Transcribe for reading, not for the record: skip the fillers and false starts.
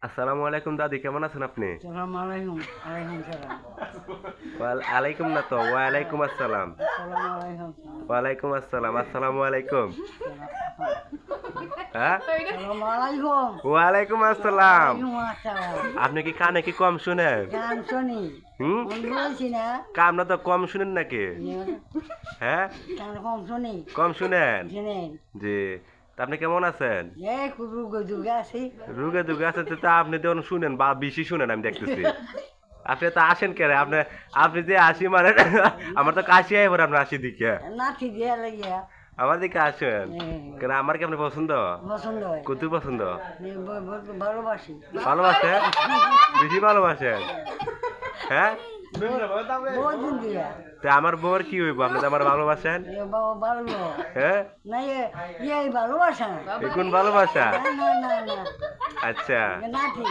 আসসালামু আলাইকুম দাদি, কেমন আছেন আপনি? আসসালামু আলাইকুম। আলাইকুম সালাম। আলাইকুম না তো, ওয়ালাইকুম আসসালাম। আসসালামু আলাইকুম। ওয়ালাইকুম আসসালাম। আসসালামু আলাইকুম। হ্যাঁ, আসসালামু আলাইকুম। ওয়ালাইকুম আসসালাম। ওয়ালাইকুম আসসালাম। আপনি কি কানে কি কম শুনেন? গান শুনি। হুম, আমি বলছি না কামনা তো কম শুনেন নাকি? হ্যাঁ, গান কম শুনি। কম শুনেন। শুনেন। জি, তা আপনি কেমন আছেন? খুব দুর্গা আছি। রুগে দুগে আছেন তো, তা আপনি তো শুনেন বা বেশি শুনেন আমি দেখতেছি। আপনি তো আসেন কেন? আপনি আপনি যে আসি মানে আমার তো কাশি আই পরে আপনার আসি দিকে। নাতি দিয়ে লাগিয়া আমার দিকে আসেন কেন? আমার কি আপনি পছন্দ? পছন্দ হয়। কত পছন্দ? ভালোবাসি। ভালোবাসেন? বেশি ভালোবাসেন? হ্যাঁ, বহুত দিন দিয়া। তা আমার বউর কি হইব? আপনি তো আমার ভালোবাসেন। বাবা ভালো। হ্যাঁ, না ভালোবাসা না। এখন ভালোবাসা। না না না না। আচ্ছা। নাতি।